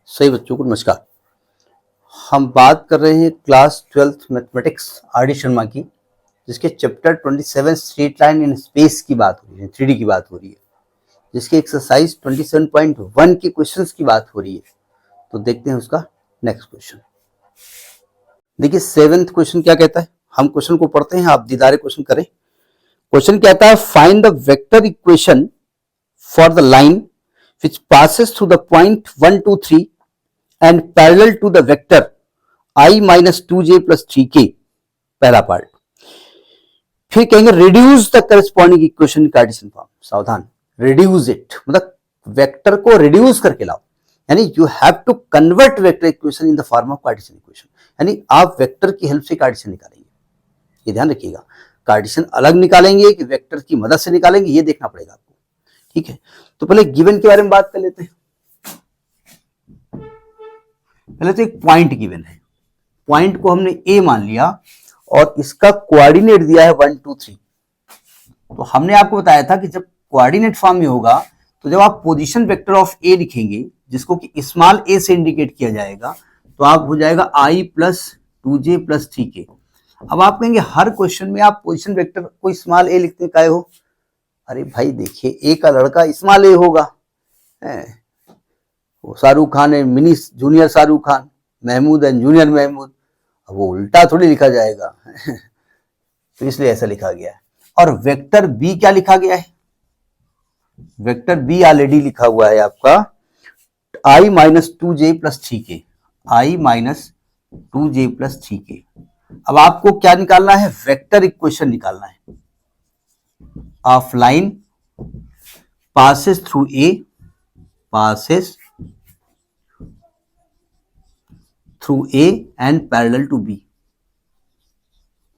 सही बच्चों को नमस्कार। हम बात कर रहे हैं class 12th mathematics RD. Sharma की, जिसके chapter 27 straight line in space की बात हो रही है, 3D की बात हो रही है, जिसके एक्सरसाइज 27.1 के क्वेश्चंस की बात हो रही है। तो देखते हैं उसका नेक्स्ट क्वेश्चन। देखिए 7th क्वेश्चन क्या कहता है, हम क्वेश्चन को पढ़ते हैं, आप दीदारे क्वेश्चन करें। क्वेश्चन कहता है find the vector equation for the line which passes through the point 1 2 3 and parallel to the vector I minus 2j plus 3k, पहला पार्ट। फिर कहेंगे reduce the corresponding equation in Cartesian form। सावधान, reduce it मतलब vector को reduce करके लाओ, यानी you have to convert vector equation in the form of Cartesian equation, यानी आप वेक्टर की हेल्प से कार्टेशियन निकालेंगे। ये ध्यान रखिएगा, कार्टेशियन अलग निकालेंगे कि वेक्टर की मदद से निकालेंगे, ये देखना पड़ेगा आपको। ठीक है, तो पहले गिवन के बारे में बात कर लेते हैं। पहले तो एक पॉइंट गिवन है, पॉइंट को हमने ए मान लिया और इसका कोऑर्डिनेट दिया है 1 2 3। तो हमने आपको बताया था कि जब कोऑर्डिनेट फॉर्म में होगा तो जब आप पोजीशन वेक्टर ऑफ ए लिखेंगे, जिसको कि स्मॉल ए से इंडिकेट किया जाएगा, तो आप हो जाएगा i plus 2j plus 3k। अब आप कहेंगे हर क्वेश्चन में आप पोजीशन वेक्टर को स्मॉल ए लिखते काहे हो? अरे भाई देखिए, ए का लड़का स्मॉल ए होगा, वो शाहरुख खान है, mini junior Shahrukh Khan, Mahmood and junior Mahmood, अब वो उल्टा थोड़ी लिखा जाएगा तो इसलिए ऐसा लिखा गया है। और वेक्टर बी क्या लिखा गया है? वेक्टर बी ऑलरेडी लिखा हुआ है आपका i minus 2j plus 3k, i minus 2j plus 3k। अब आपको क्या निकालना है? वेक्टर इक्वेशन निकालना है of line passes through A, passes through A and parallel to B,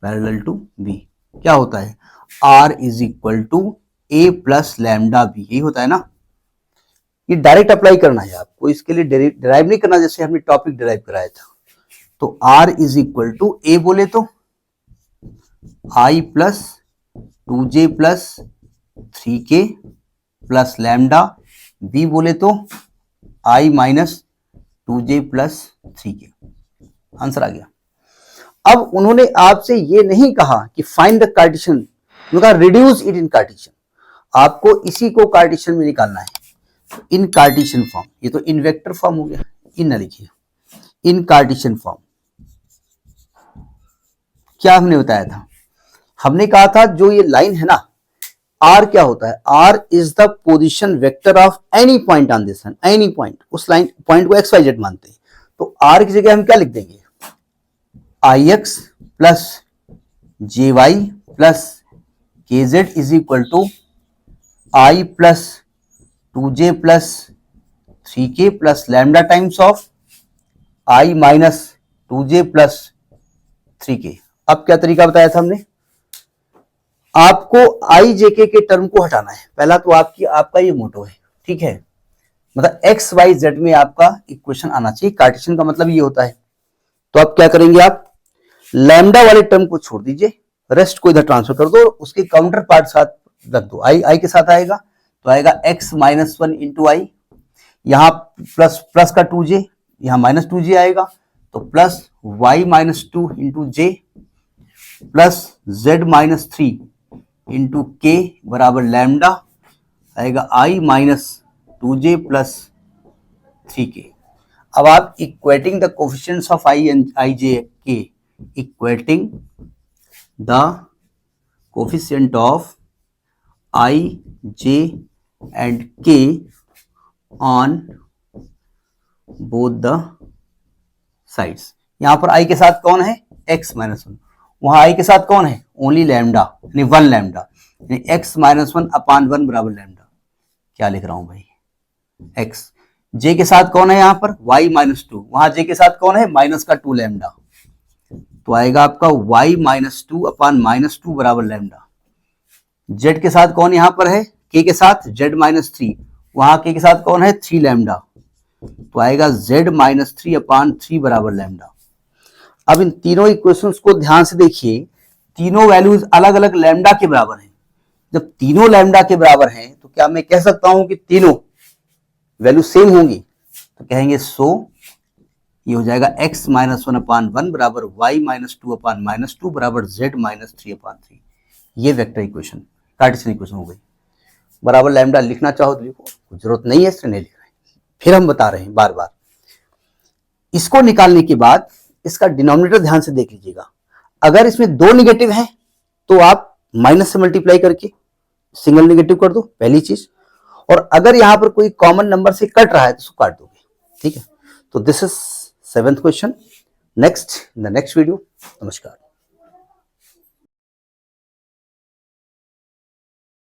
parallel to B क्या होता है? R is equal to A plus lambda B, यही होता है ना। ये डायरेक्ट अप्लाई करना है आपको, इसके लिए डिराइव नहीं करना जैसे हमने टॉपिक डिराइव कराया था। तो R is equal to A बोले तो I plus 2j plus 3k plus lambda, b बोले तो i minus 2j plus 3k। Answer आ गया। अब उन्होंने आपसे ये नहीं कहा कि फाइंड द कार्टेशियन, उन्होंने कहा रिड्यूस इट इन कार्टेशियन। आपको इसी को कार्टेशियन में निकालना है, इन कार्टेशियन फॉर्म। ये तो इन वेक्टर फॉर्म हो गया, इन ना लिखिए, इन कार्टेशियन फॉर्म। क्या हमने बताया था? हमने कहा था जो ये लाइन है ना, R क्या होता है? R is the position vector of any point on this line, any point. उस लाइन पॉइंट को एक्स वाई जेड मानते हैं, तो R की जगह हम क्या लिख देंगे? ix plus jy plus kz is equal to i plus 2j plus 3k plus lambda times of i minus 2j plus 3k। अब क्या तरीका बताया था हमने? आपको आई जेके के टर्म को हटाना है। पहला तो आपका ये मोटो है, ठीक है, मतलब एक्स वाई जेड में आपका इक्वेशन आना चाहिए। कार्टेशियन का मतलब ये होता है। तो आप क्या करेंगे? आप लैम्डा वाले टर्म को छोड़ दीजिए, रेस्ट को इधर ट्रांसफर कर दो, उसके काउंटर पार्ट साथ रख दो। आई के साथ आएगा तो आएगा एक्स माइनस 1 इंटू आई, यहाँ प्लस का 2j, यहाँ माइनस 2j आएगा, तो प्लस वाई माइनस 2 इंटू जे प्लस जेड माइनस 3 इंटू के बराबर लैम्डा, आएगा i minus 2j plus 3k। अब आप equating the coefficients of i and i j k, equating the coefficient of i j and k on both the sides. यहां पर i के साथ कौन है? x माइनस 1, वहां i के साथ कौन है? ओनली लैम्डा, यानी 1 लैम्डा, यानी x माइनस 1 अपान 1 बराबर लैम्डा। क्या लिख रहा हूं भाई? x। j के साथ कौन है यहां पर? y माइनस 2, वहां j के साथ कौन है? माइनस का 2 लैम्डा, तो आएगा आपका y माइनस 2 अपान माइनस 2 बराबर लैम्डा। z के साथ कौन यहां पर है? k के साथ z माइनस 3, वहां k के साथ कौन है? 3 लैम्डा, तो आएगा z माइनस 3 अपान 3 बराबर लैम्डा। अब इन तीनों इक्वेशंस को ध्यान से देखिए, तीनों वैल्यूज अलग अलग लैम्डा के बराबर हैं। जब तीनों लैम्डा के बराबर हैं तो क्या मैं कह सकता हूं कि तीनों वैल्यू सेम होंगी? तो कहेंगे सो ये हो जाएगा x माइनस 1/1 बराबर y माइनस 2/-2 बराबर z माइनस 3/3। ये वेक्टर इक्वेशन, कार्टेशियन इक्वेशन हो गई। बराबर लैम्डा लिखना चाहो तो लिखो, जरूरत नहीं है इसलिए नहीं लिख रहे। फिर हम बता रहे हैं बार बार, इसको निकालने के बाद इसका डिनोमिनेटर ध्यान से देख लीजिएगा। अगर इसमें 2 निगेटिव हैं तो आप माइनस से मल्टीप्लाई करके सिंगल निगेटिव कर दो, पहली चीज। और अगर यहां पर कोई कॉमन नंबर से कट रहा है तो उसको काट दोगे, ठीक है। तो this is 7th question. Next in the next video. नमस्कार।